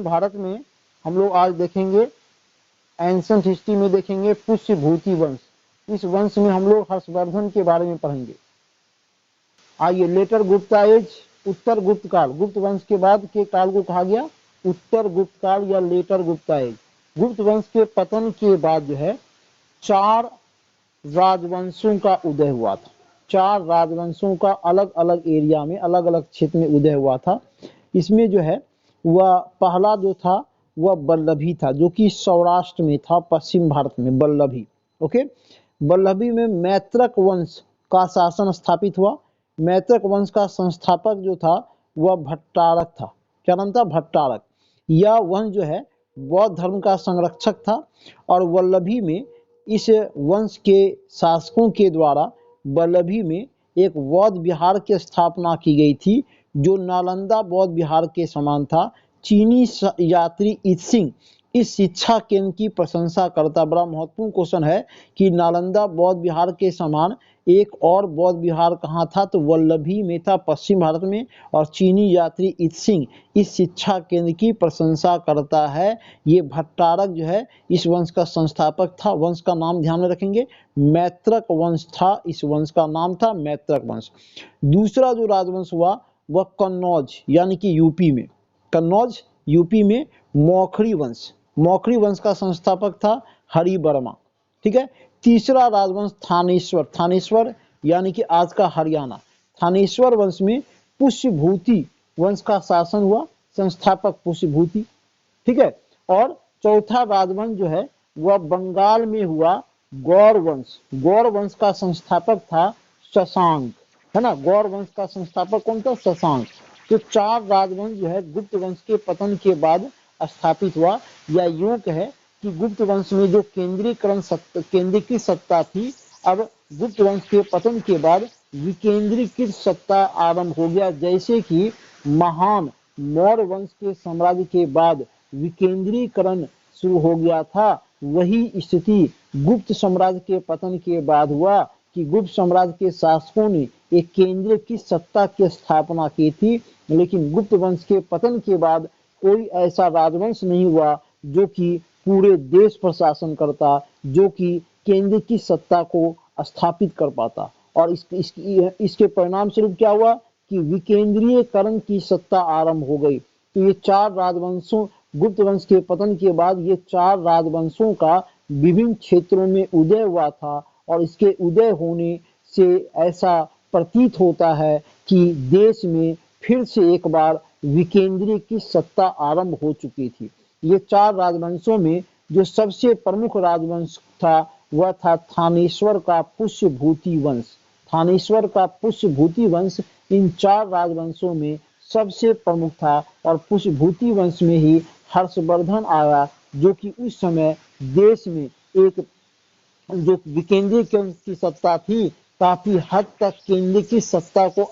भारत में हम लोग आज देखेंगे, एंशिएंट हिस्ट्री में देखेंगे पुष्यभूति वंश। इस वंश में हम लोग हर्षवर्धन के बारे में पढ़ेंगे। आइए, लेटर गुप्ता एज, उत्तर गुप्त काल, गुप्त वंश के बाद के काल को कहा गया उत्तर गुप्त काल या लेटर गुप्ता एज। गुप्त वंश के पतन के बाद जो है 4 राजवंशों का उदय हुआ था। 4 राजवंशों का अलग अलग एरिया में, अलग अलग क्षेत्र में उदय हुआ था। इसमें जो है वह पहला जो था वह वल्लभी था, जो कि सौराष्ट्र में था, पश्चिम भारत में वल्लभी। ओके, वल्लभी में मैत्रक वंश का शासन स्थापित हुआ। मैत्रक वंश का संस्थापक जो था वह भट्टारक था। क्या नाम था? भट्टारक। यह वंश जो है बौद्ध धर्म का संरक्षक था और वल्लभी में इस वंश के शासकों के द्वारा वल्लभी में एक बौद्ध विहार की स्थापना की गई थी, जो नालंदा बौद्ध विहार के समान था। चीनी यात्री इत्सिंग इस शिक्षा केंद्र की प्रशंसा करता। बड़ा महत्वपूर्ण क्वेश्चन है कि नालंदा बौद्ध विहार के समान एक और बौद्ध विहार कहाँ था? तो वल्लभी में था, पश्चिम भारत में। और चीनी यात्री इत्सिंग इस शिक्षा केंद्र की प्रशंसा करता है। ये भट्टारक जो है इस वंश का संस्थापक था। वंश का नाम ध्यान में रखेंगे, मैत्रक वंश था। इस वंश का नाम था मैत्रक वंश। दूसरा जो राजवंश हुआ वह कन्नौज यानी कि यूपी में, कन्नौज यूपी में मौखरी वंश, मौखरी वंश का संस्थापक था हरिवर्मा। ठीक है। तीसरा राजवंश थानेश्वर, थानेश्वर यानी कि आज का हरियाणा। थानेश्वर वंश में पुष्यभूति वंश का शासन हुआ, संस्थापक पुष्यभूति। ठीक है। और चौथा राजवंश जो है वह बंगाल में हुआ गौड़ वंश। गौड़ वंश का संस्थापक था शशांक, है ना। गौड़ वंश का संस्थापक कौन था? शशांक। तो 4 राजवंश जो है गुप्त वंश के पतन के बाद स्थापित हुआ। या यूं कहे कि गुप्त वंश में जो केंद्रीकृत सत्ता थी, अब गुप्त वंश के पतन के बाद विकेंद्रीकृत सत्ता आरंभ हो गया। जैसे कि महान मौर्य वंश के साम्राज्य के बाद विकेंद्रीकरण शुरू हो गया था, वही स्थिति गुप्त साम्राज्य के पतन के बाद हुआ कि गुप्त साम्राज्य के शासकों ने एक केंद्रीकृत सत्ता की स्थापना की थी। लेकिन गुप्त वंश के पतन के बाद कोई ऐसा राजवंश नहीं हुआ जो कि पूरे देश पर शासन करता, जो कि केंद्र की सत्ता को स्थापित कर पाता। और इसके परिणाम स्वरूप क्या हुआ कि विकेंद्रीयकरण की सत्ता आरंभ हो गई। तो ये 4 राजवंशों, गुप्त वंश के पतन के बाद ये 4 राजवंशों का विभिन्न क्षेत्रों में उदय हुआ था। और इसके उदय होने से ऐसा प्रतीत होता है कि देश में फिर से एक बार विकेंद्रीय की सत्ता आरंभ हो चुकी थी। ये 4 राजवंशों में जो सबसे प्रमुख राजवंश था वह था थानेश्वर का पुष्यभूति वंश। थानेश्वर का पुष्यभूति वंश इन 4 राजवंशों में सबसे प्रमुख था। और पुष्यभूति वंश में ही हर्षवर्धन आया, जो कि उस समय देश में एक जो विकेंद्रीकरण की सत्ता थी, काफी हद तक केंद्र की सत्ता को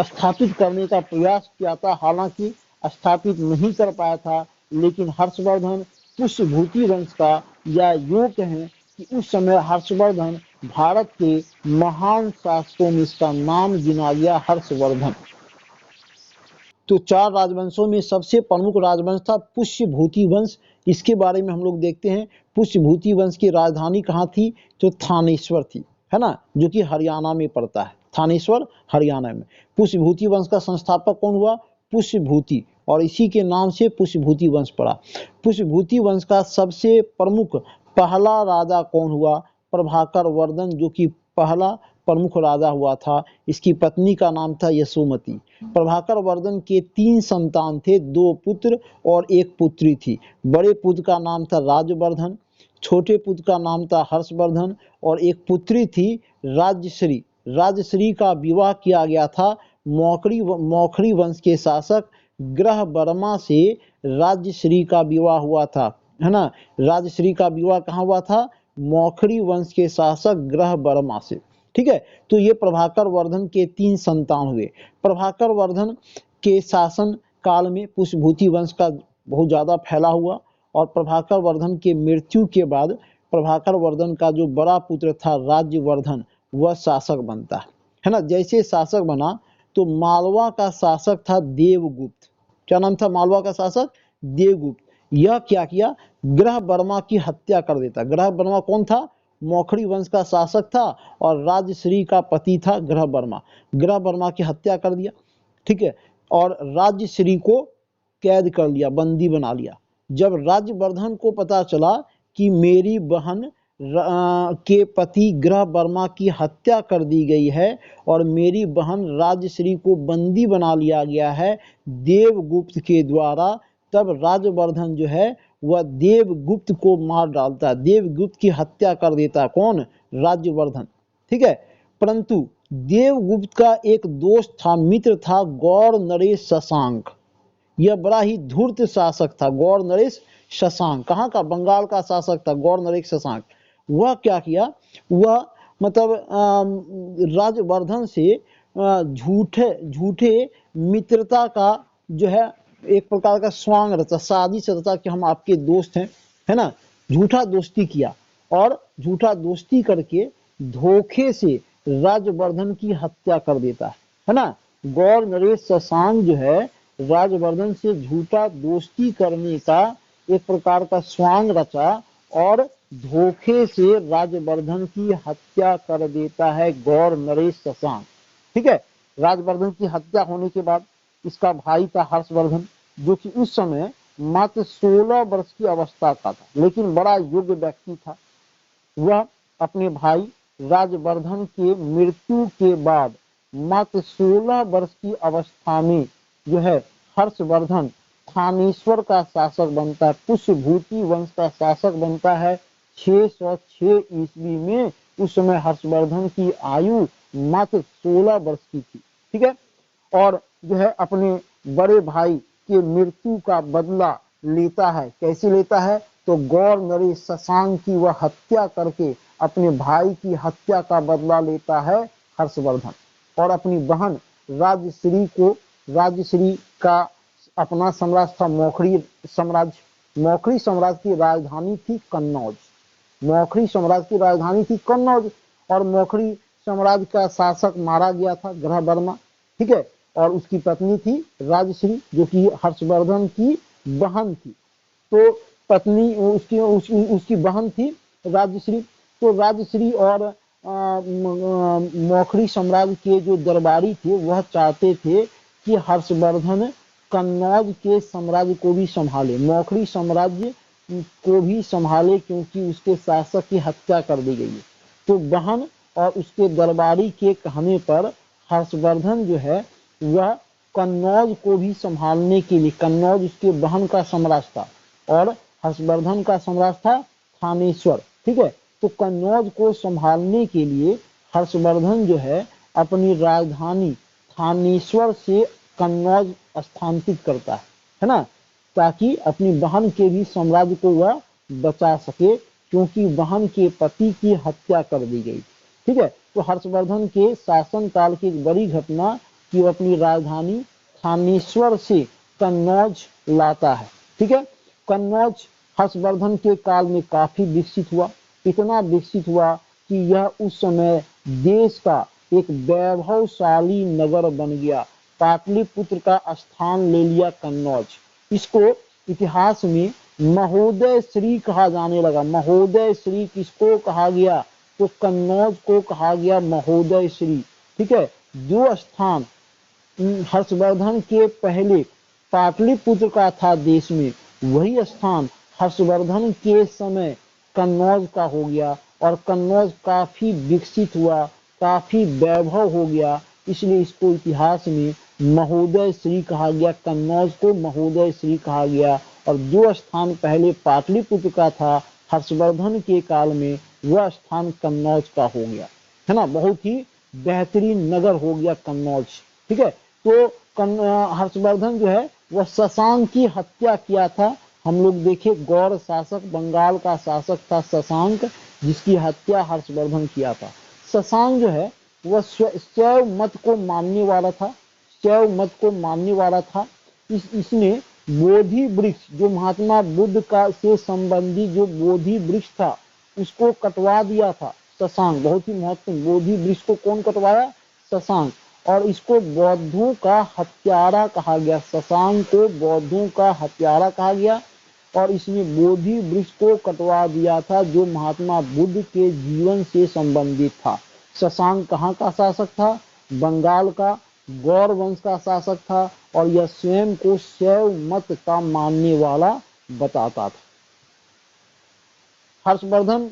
स्थापित करने का प्रयास किया था। हालांकि स्थापित नहीं कर पाया था, लेकिन हर्षवर्धन पुष्यभूति वंश का, या यूं कहें कि उस समय हर्षवर्धन भारत के महान शासकों में इसका नाम गिना गया, हर्षवर्धन। तो 4 राजवंशों में सबसे प्रमुख राजवंश था पुष्यभूति वंश। इसके बारे में हम लोग देखते हैं। पुष्यभूति वंश की राजधानी कहाँ थी? तो थानेश्वर थी, है ना, जो कि हरियाणा में पड़ता है। थानेश्वर हरियाणा में। पुष्यभूति वंश का संस्थापक कौन हुआ? पुष्यभूति, और इसी के नाम से पुष्यभूति वंश पड़ा। पुष्यभूति वंश का सबसे प्रमुख पहला राजा कौन हुआ? प्रभाकर वर्धन, जो कि पहला प्रमुख राजा हुआ था। इसकी पत्नी का नाम था यशोमती। प्रभाकर वर्धन के 3 संतान थे, 2 पुत्र और 1 पुत्री थी। बड़े पुत्र का नाम था राजवर्धन, छोटे पुत्र का नाम था हर्षवर्धन, और 1 पुत्री थी राजश्री। राजश्री का विवाह किया गया था मौखरी वंश के शासक ग्रह वर्मा से। राजश्री का विवाह हुआ था, है ना। राजश्री का विवाह कहाँ हुआ था? मौखरी वंश के शासक ग्रह वर्मा से। ठीक है। तो ये प्रभाकर वर्धन के 3 संतान हुए। प्रभाकर वर्धन के शासन काल में पुष्यभूति वंश का बहुत ज्यादा फैला हुआ। और प्रभाकर वर्धन के मृत्यु के बाद प्रभाकर वर्धन का जो बड़ा पुत्र था राज्यवर्धन, वह शासक बनता है ना। जैसे शासक बना तो मालवा का शासक था देवगुप्त। क्या नाम था मालवा का शासक? देवगुप्त। यह क्या किया? ग्रह वर्मा की हत्या कर देता। ग्रह वर्मा कौन था? मौखरी वंश का शासक था और राजश्री का पति था ग्रह वर्मा। ग्रह वर्मा की हत्या कर दिया, ठीक है, और राजश्री को कैद कर लिया, बंदी बना लिया। जब राज्यवर्धन को पता चला कि मेरी बहन के पति ग्रह वर्मा की हत्या कर दी गई है और मेरी बहन राजश्री को बंदी बना लिया गया है देवगुप्त के द्वारा, तब राज्यवर्धन जो है वह देवगुप्त को मार डालता है, देवगुप्त की हत्या कर देता है। कौन? राज्यवर्धन, ठीक है। परंतु देवगुप्त का एक दोस्त था, मित्र था, गौर नरेश शशांक। यह बड़ा ही धूर्त शासक था, गौर नरेश शशांक। कहाँ का? बंगाल का शासक था गौर नरेश शशांक। वह क्या किया? वह मतलब राज्यवर्धन से झूठे झूठे मित्रता का जो है एक प्रकार का स्वांग रचा, साजिश रचा कि हम आपके दोस्त हैं, है ना। झूठा दोस्ती किया और झूठा दोस्ती करके धोखे से राज्यवर्धन की हत्या कर देता है ना। गौर नरेश शशांक जो है राज्यवर्धन से झूठा दोस्ती करने का एक प्रकार का स्वांग रचा और धोखे से राज्यवर्धन की हत्या कर देता है गौर नरेश शशांक, ठीक है। राज्यवर्धन की हत्या होने के बाद इसका भाई था हर्षवर्धन, जो कि उस समय मात्र 16 वर्ष की अवस्था का था, लेकिन बड़ा योग्य व्यक्ति था। वह अपने भाई राज्यवर्धन के मृत्यु के बाद मात्र 16 वर्ष की अवस्था में जो है हर्षवर्धन थानेश्वर का शासक बनता है, पुष्यभूति वंश का शासक बनता है 606 ईस्वी में। उस समय हर्षवर्धन की आयु मात्र 16 वर्ष की थी, ठीक है। और जो है अपने बड़े भाई के मृत्यु का बदला लेता है। कैसे लेता है? तो गौर नरेश शशांक की वह हत्या करके अपने भाई की हत्या का बदला लेता है हर्षवर्धन। और अपनी बहन राजश्री का अपना साम्राज्य था मौखरी साम्राज्य। मौखरी साम्राज्य की राजधानी थी कन्नौज। मौखरी साम्राज्य की राजधानी थी कन्नौज और मौखरी साम्राज्य का शासक मारा गया था ग्रह वर्मा, ठीक है। और उसकी पत्नी थी राजश्री, जो कि हर्षवर्धन की बहन थी। तो पत्नी उसकी बहन थी राजश्री। तो राजश्री और मौखरी साम्राज्य के जो दरबारी थे वह चाहते थे कि हर्षवर्धन कन्नौज के साम्राज्य को भी संभाले, मौखरी साम्राज्य को भी संभाले, क्योंकि उसके शासक की हत्या कर दी गई है। तो बहन और उसके दरबारी के कहने पर हर्षवर्धन जो है वह कन्नौज को भी संभालने के लिए, कन्नौज उसके बहन का साम्राज्य था और हर्षवर्धन का साम्राज्य था थानेश्वर, ठीक है। तो कन्नौज को संभालने के लिए हर्षवर्धन जो है अपनी राजधानी थानेश्वर से कन्नौज स्थानांतरित करता है ना, ताकि अपनी बहन के भी साम्राज्य को वह बचा सके, क्योंकि बहन के पति की हत्या कर दी गई, ठीक है। तो हर्षवर्धन के शासन काल की एक बड़ी घटना कि वह अपनी राजधानी थानेश्वर से कन्नौज लाता है, ठीक है। कन्नौज हर्षवर्धन के काल में काफी विकसित हुआ, इतना विकसित हुआ कि यह उस समय देश का एक वैभवशाली नगर बन गया। पाटलिपुत्र का स्थान ले लिया कन्नौज। इसको इतिहास में महोदय श्री कहा जाने लगा। महोदय श्री किसको कहा गया? तो कन्नौज को कहा गया महोदय श्री, ठीक है। जो स्थान हर्षवर्धन के पहले पाटलिपुत्र का था देश में, वही स्थान हर्षवर्धन के समय कन्नौज का हो गया और कन्नौज काफी विकसित हुआ, काफी वैभव हो गया, इसलिए इसको इतिहास में महोदय श्री कहा गया। कन्नौज को महोदय श्री कहा गया और जो स्थान पहले पाटलिपुत्र का था हर्षवर्धन के काल में, वह स्थान कन्नौज का हो गया, है ना। बहुत ही बेहतरीन नगर हो गया कन्नौज, ठीक है। तो हर्षवर्धन जो है वह शशांक की हत्या किया था। हम लोग देखे गौर शासक, बंगाल का शासक था शशांक, जिसकी हत्या हर्षवर्धन किया था। शशांक जो है वह शैव मत को मानने वाला था, शैव मत को मानने वाला था। इसने बोधि वृक्ष, जो महात्मा बुद्ध का से संबंधी जो बोधि वृक्ष था, उसको कटवा दिया था शशांक। बहुत ही महत्वपूर्ण, बोधि वृक्ष को कौन कटवाया? शशांक। और इसको बौद्धों का हत्यारा कहा गया। शशांक को बौद्धों का हत्यारा कहा गया और इसने बोधि वृक्ष को कटवा दिया था जो महात्मा बुद्ध के जीवन से संबंधित था। शशांक कहाँ का शासक था? बंगाल का गौर वंश का शासक था और यह स्वयं को शैव मत का मानने वाला बताता था। हर्षवर्धन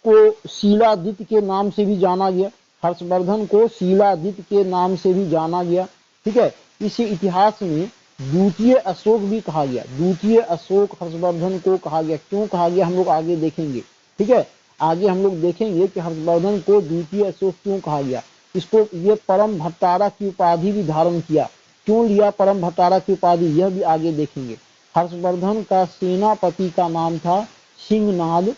को शीलादित्य के नाम से भी जाना गया। हर्षवर्धन को शीलादित्य के नाम से भी जाना गया। ठीक है, इसे इतिहास में द्वितीय अशोक भी कहा गया। द्वितीय अशोक हर्षवर्धन को कहा गया। क्यों कहा गया हम लोग आगे देखेंगे। ठीक है, आगे हम लोग देखेंगे कि हर्षवर्धन को द्वितीय अशोक क्यों कहा गया। इसको ये परम भट्टारा की उपाधि भी धारण किया। क्यों लिया परम भट्टारा की उपाधि, यह भी आगे देखेंगे। हर्षवर्धन का सेनापति का नाम था सिंहनाद।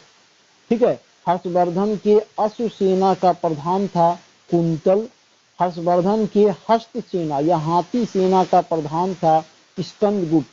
ठीक है, हर्षवर्धन के अश्व सेना का प्रधान था कुंतल। हर्षवर्धन के हस्त सेना या हाथी सेना का प्रधान था स्कंदगुप्त,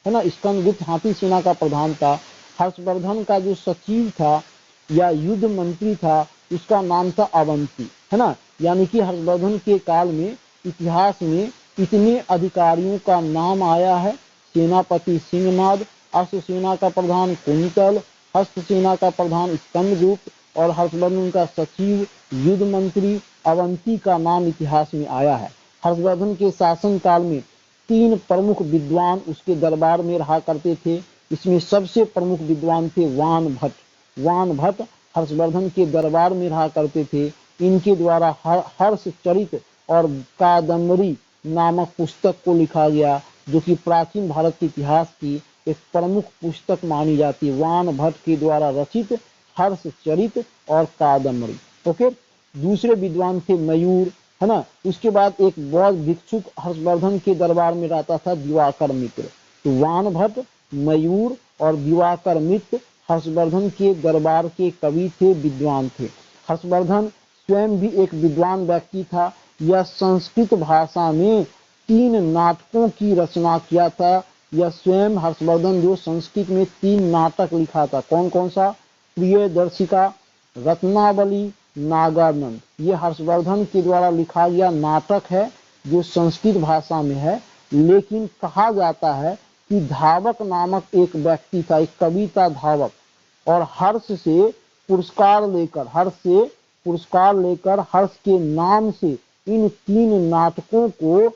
है ना। स्कंदगुप्त हाथी सेना का प्रधान था। हर्षवर्धन का जो सचिव था या युद्ध मंत्री था उसका नाम था अवंती, है ना। यानी कि हर्षवर्धन के काल में इतिहास में इतने अधिकारियों का नाम आया है। सेनापति सिंहनाद, अश्व सेना का प्रधान कुंतल, हस्त सेना का प्रधान स्कंदगुप्त और हर्षवर्धन का सचिव युद्ध मंत्री अवंती का नाम इतिहास में आया है। हर्षवर्धन के शासन काल में 3 प्रमुख विद्वान उसके दरबार में रहा करते थे। इसमें सबसे प्रमुख विद्वान थे वान भट्ट। वान भट्ट हर्षवर्धन के दरबार में रहा करते थे। इनके द्वारा हर्षचरित और कादम्बरी नामक पुस्तक को लिखा गया जो कि प्राचीन भारत के इतिहास की एक प्रमुख पुस्तक मानी जाती है। वान भट्ट के द्वारा रचित हर्षचरित और कादम्बरी। ओके, दूसरे विद्वान थे मयूर, है ना। उसके बाद एक बौद्ध भिक्षुक हर्षवर्धन के दरबार में रहता था दिवाकर मित्र। तो वान भट्ट, मयूर और दिवाकर मित्र हर्षवर्धन के दरबार के कवि थे, विद्वान थे। हर्षवर्धन स्वयं भी एक विद्वान व्यक्ति था। यह संस्कृत भाषा में 3 नाटकों की रचना किया था। यह स्वयं हर्षवर्धन जो संस्कृत में 3 नाटक लिखा था। कौन कौन सा? प्रियदर्शिका, रत्नावली, नागानंद। ये हर्षवर्धन के द्वारा लिखा गया नाटक है जो संस्कृत भाषा में है। लेकिन कहा जाता है कि धावक नामक एक व्यक्ति था, एक कवि था धावक, और हर्ष से पुरस्कार लेकर हर्ष के नाम से इन 3 नाटकों को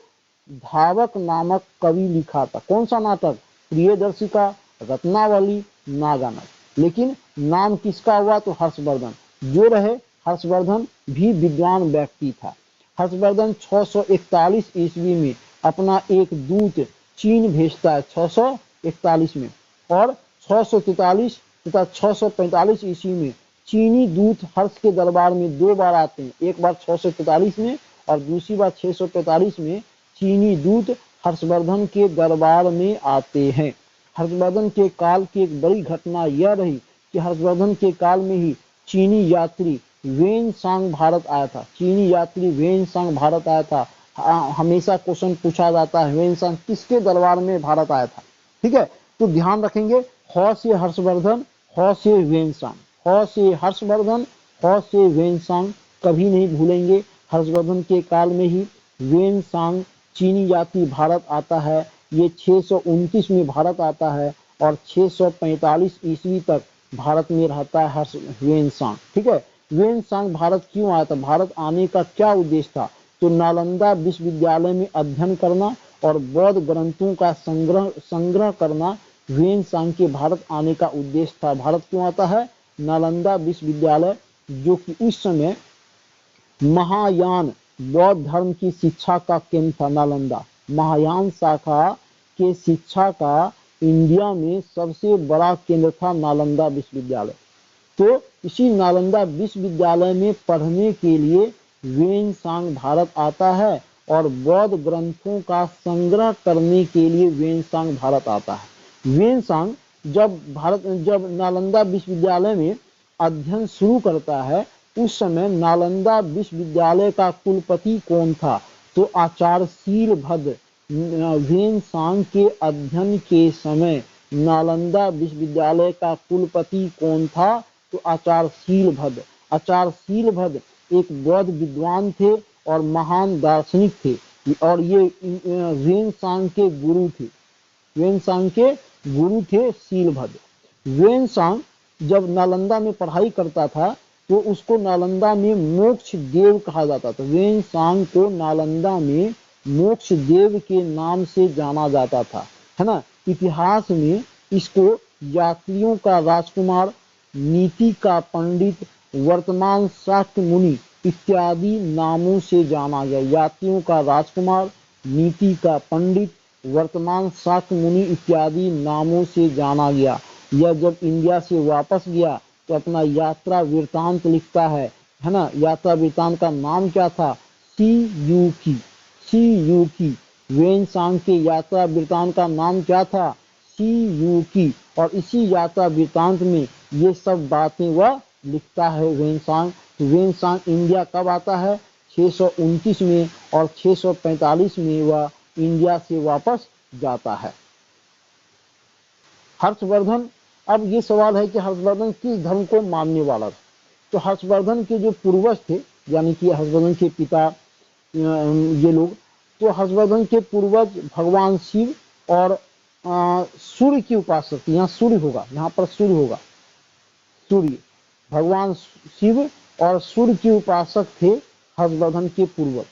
धावक नामक कवि लिखा था। कौन सा नाटक? प्रियदर्शिका, रत्नावली, नागानंद। लेकिन नाम किसका हुआ? तो हर्षवर्धन। जो रहे, हर्षवर्धन भी विद्वान व्यक्ति था। हर्षवर्धन 641 ईस्वी में अपना एक दूत चीन भेजता है, 641 में, और 643 तथा 645 ईस्वी में चीनी दूत हर्ष के दरबार में 2 बार आते हैं। एक बार 643 में और दूसरी बार 645 में चीनी दूत हर्षवर्धन के दरबार में आते हैं। हर्षवर्धन के काल की एक बड़ी घटना यह रही कि हर्षवर्धन के काल में ही चीनी यात्री वेनसांग भारत आया था। चीनी यात्री वेनसांग भारत आया था। हमेशा क्वेश्चन पूछा जाता है वेनसांग किसके दरबार में भारत आया था। ठीक है, तो ध्यान रखेंगे, ह से हर्षवर्धन, ह से वेनसांग, ह से हर्षवर्धन, ह से वेनसांग, कभी नहीं भूलेंगे। हर्षवर्धन के काल में ही वेनसांग चीनी यात्री भारत आता है। ये 629 में भारत आता है और 645 ईस्वी तक भारत में रहता है वेनसांग। ठीक है, वेनसांग भारत क्यों आया था? भारत आने का क्या उद्देश्य था? तो नालंदा विश्वविद्यालय में अध्ययन करना और बौद्ध ग्रंथों का संग्रह करना वेनसांग के भारत आने का उद्देश्य था। भारत क्यों आता है? नालंदा विश्वविद्यालय, जो कि उस समय महायान बौद्ध धर्म की शिक्षा का केंद्र था। नालंदा महायान शाखा के शिक्षा का इंडिया में सबसे बड़ा केंद्र था नालंदा विश्वविद्यालय। तो इसी नालंदा विश्वविद्यालय में पढ़ने के लिए वेनसांग भारत आता है और बौद्ध ग्रंथों का संग्रह करने के लिए वेनसांग भारत आता है। वेनसांग जब नालंदा विश्वविद्यालय में अध्ययन शुरू करता है, उस समय नालंदा विश्वविद्यालय का कुलपति कौन था? तो आचार्य शीलभद्र। वेनसांग के अध्ययन के समय नालंदा विश्वविद्यालय का कुलपति कौन था? तो आचार्य शीलभद्र। आचार्य शीलभद्र एक बौद्ध विद्वान थे और महान दार्शनिक थे, और ये ह्वेनसांग के गुरु थे। ह्वेनसांग के गुरु थे शीलभद्र। ह्वेनसांग जब नालंदा में पढ़ाई करता था तो उसको नालंदा में मोक्ष देव कहा जाता था। ह्वेनसांग को नालंदा में मोक्ष देव के नाम से जाना जाता था, है ना। इतिहास में इसको यात्रियों का राजकुमार, नीति का पंडित, वर्तमान शाक्य मुनि इत्यादि नामों से जाना गया। यात्रियों का राजकुमार, नीति का पंडित, वर्तमान शाक्य मुनि इत्यादि नामों से जाना गया। यह जब इंडिया से वापस गया तो अपना यात्रा वृत्तांत लिखता है ना। यात्रा वृत्तांत का नाम क्या था? सी यू की। ह्वेनसांग के यात्रा वृत्तांत का नाम क्या था? सी यू की। और इसी यात्रा वृत्तांत में ये सब बातें वह लिखता है ह्वेनसांग। ह्वेनसांग इंडिया कब आता है? 629 में, और 645 में वह इंडिया से वापस जाता है। हर्षवर्धन, अब ये सवाल है कि हर्षवर्धन किस धर्म को मानने वाला था? तो हर्षवर्धन के जो पूर्वज थे, यानी कि हर्षवर्धन के पिता ये लोग, तो हर्षवर्धन के पूर्वज भगवान शिव और सूर्य की उपासक थे। यहाँ सूर्य होगा, यहाँ पर सूर्य होगा, सूर्य, भगवान शिव और सूर्य की उपासक थे हर्षवर्धन के पूर्वज।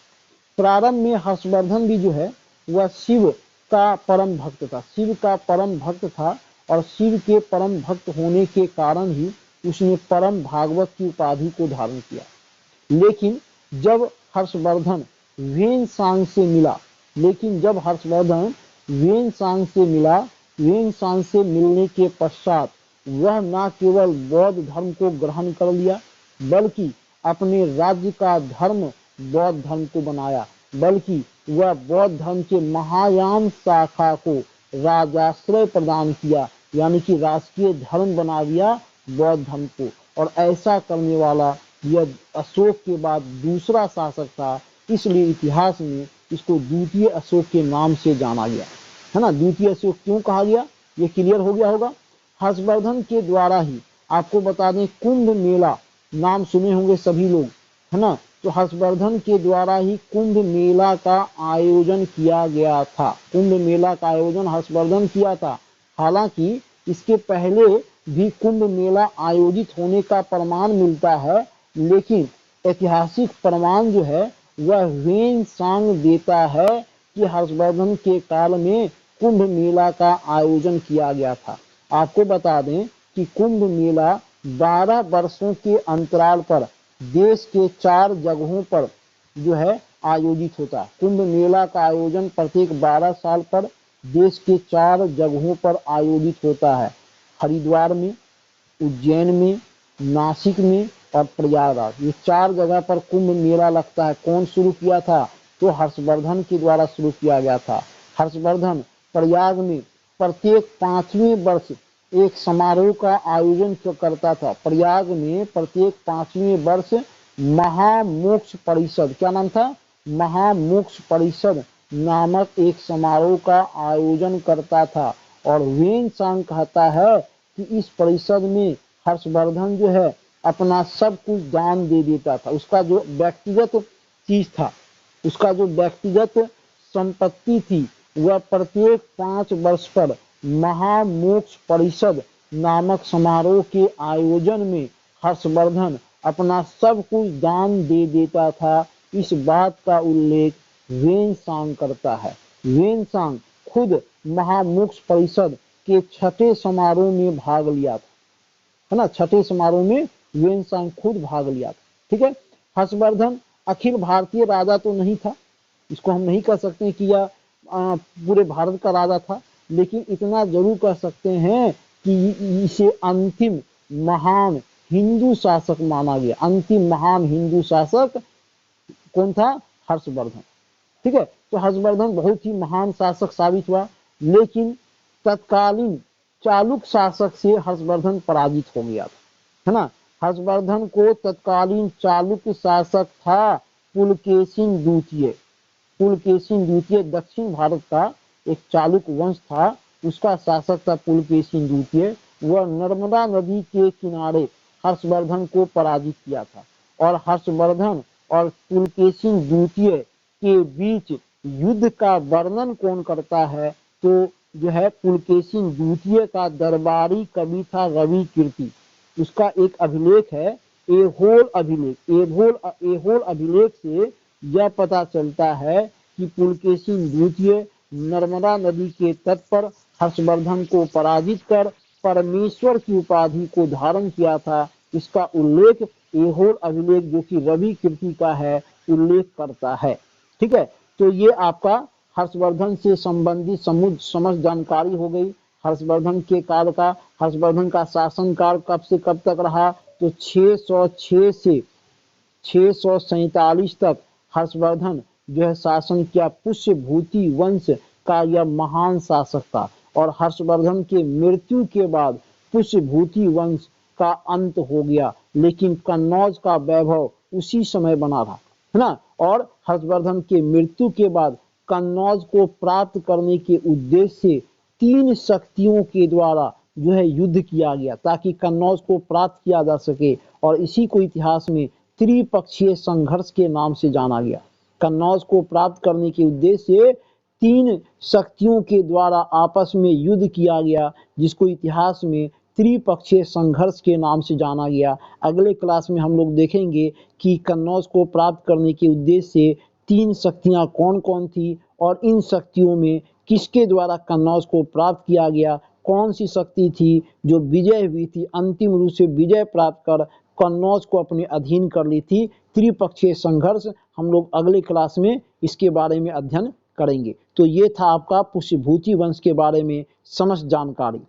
प्रारंभ में हर्षवर्धन भी जो है वह शिव का परम भक्त था, शिव का परम भक्त था, और शिव के परम भक्त होने के कारण ही उसने परम भागवत की उपाधि को धारण किया। लेकिन जब हर्षवर्धन ह्वेनसांग से मिला, ह्वेनसांग से मिलने के पश्चात वह न केवल बौद्ध धर्म को ग्रहण कर लिया, बल्कि अपने राज्य का धर्म बौद्ध धर्म को बनाया, बल्कि वह बौद्ध धर्म के महायान शाखा को राजाश्रय प्रदान किया, यानी कि राष्ट्रीय धर्म बना दिया बौद्ध धर्म को। और ऐसा करने वाला यह अशोक के बाद दूसरा शासक था, इसलिए इतिहास में इसको द्वितीय अशोक के नाम से जाना गया, है ना। द्वितीय अशोक क्यों कहा गया, ये क्लियर हो गया होगा। हर्षवर्धन के द्वारा ही, आपको बता दें, कुंभ मेला नाम सुने होंगे सभी लोग, है ना। तो हर्षवर्धन के द्वारा ही कुंभ मेला का आयोजन किया गया था। कुंभ मेला का आयोजन हर्षवर्धन किया था। हालांकि इसके पहले भी कुंभ मेला आयोजित होने का प्रमाण मिलता है, लेकिन ऐतिहासिक प्रमाण जो है वह ह्वेनसांग देता है कि हर्षवर्धन के काल में कुंभ मेला का आयोजन किया गया था। आपको बता दें कि कुंभ मेला 12 वर्षों के अंतराल पर देश के 4 जगहों पर जो है आयोजित होता है। कुंभ मेला का आयोजन प्रत्येक 12 साल पर देश के 4 जगहों पर आयोजित होता है। हरिद्वार में, उज्जैन में, नासिक में और प्रयागराज, ये 4 जगह पर कुंभ मेला लगता है। कौन शुरू किया था? तो हर्षवर्धन के द्वारा शुरू किया गया था। हर्षवर्धन प्रयाग में प्रत्येक 5वें वर्ष एक समारोह का आयोजन करता था। प्रयाग में प्रत्येक 5वें वर्ष महामोक्ष परिषद, क्या नाम था? महामोक्ष परिषद नामक एक समारोह का आयोजन करता था। और ह्वेनसांग कहता है कि इस परिषद में हर्षवर्धन जो है अपना सब कुछ दान दे देता था। उसका जो व्यक्तिगत चीज था, उसका जो व्यक्तिगत संपत्ति थी, वह प्रत्येक 5 वर्ष पर महामोक्ष परिषद नामक समारोह के आयोजन में हर्षवर्धन अपना सब कुछ दान दे देता था। इस बात का उल्लेख ह्वेनसांग करता है। ह्वेनसांग खुद महामोक्ष परिषद के 6ठे समारोह में भाग लिया था, है ना। 6ठे समारोह में ह्वेनसांग खुद भाग लिया था, ठीक है। हर्षवर्धन अखिल भारतीय राजा तो नहीं था, इसको हम नहीं कह सकते कि यह पूरे भारत का राजा था, लेकिन इतना जरूर कह सकते हैं कि इसे अंतिम महान हिंदू शासक माना गया। अंतिम महान हिंदू शासक कौन था? हर्षवर्धन, ठीक है। तो हर्षवर्धन बहुत ही महान शासक साबित हुआ, लेकिन तत्कालीन चालुक्य शासक से हर्षवर्धन पराजित हो गया था, है ना। हर्षवर्धन को तत्कालीन चालुक्य शासक था पुलकेशिन द्वितीय। पुलकेशिन द्वितीय दक्षिण भारत का एक चालुक्य वंश था, उसका शासक था पुलकेशिन द्वितीय। वह नर्मदा नदी के किनारे हर्षवर्धन को पराजित किया था, और हर्षवर्धन और पुलकेशिन द्वितीय के बीच युद्ध का वर्णन कौन करता है? तो जो है पुलकेशिन द्वितीय का दरबारी कवि था रवि कीर्ति। उसका एक अभिलेख है एहोल अभिलेख। एहोल अभिलेख से यह पता चलता है कि पुलकेशिन द्वितीय नर्मदा नदी के तट पर हर्षवर्धन को पराजित कर परमेश्वर की उपाधि को धारण किया था। इसका उल्लेख एहोल अभिलेख जो कि रवि कीर्ति का है उल्लेख करता है। ठीक है, तो ये आपका हर्षवर्धन से संबंधित समस्त जानकारी हो गई। हर्षवर्धन के काल का, हर्षवर्धन का शासनकाल कब से कब तक रहा? तो 606 से 647 तक हर्षवर्धन जो है शासन किया। पुष्यभूति वंश का यह महान शासक था और हर्षवर्धन के मृत्यु के बाद पुष्यभूति वंश का अंत हो गया, लेकिन कन्नौज का वैभव उसी समय बना रहा, है ना। और हर्षवर्धन के मृत्यु के बाद कन्नौज को प्राप्त करने के उद्देश्य से 3 शक्तियों के द्वारा जो है युद्ध किया गया ताकि कन्नौज को प्राप्त किया जा सके, और इसी को इतिहास में त्रिपक्षीय संघर्ष के नाम से जाना गया। कन्नौज को प्राप्त करने के उद्देश्य से 3 शक्तियों के द्वारा आपस में युद्ध किया गया, जिसको इतिहास में त्रिपक्षीय संघर्ष के नाम से जाना गया। अगले क्लास में हम लोग देखेंगे कि कन्नौज को प्राप्त करने के उद्देश्य से 3 शक्तियां कौन कौन थी और इन शक्तियों में किसके द्वारा कन्नौज को प्राप्त किया गया, कौन सी शक्ति थी जो विजय हुई थी, अंतिम रूप से विजय प्राप्त कर कन्नौज को अपने अधीन कर ली थी। त्रिपक्षीय संघर्ष हम लोग अगले क्लास में इसके बारे में अध्ययन करेंगे। तो ये था आपका पुष्यभूति वंश के बारे में समस्त जानकारी।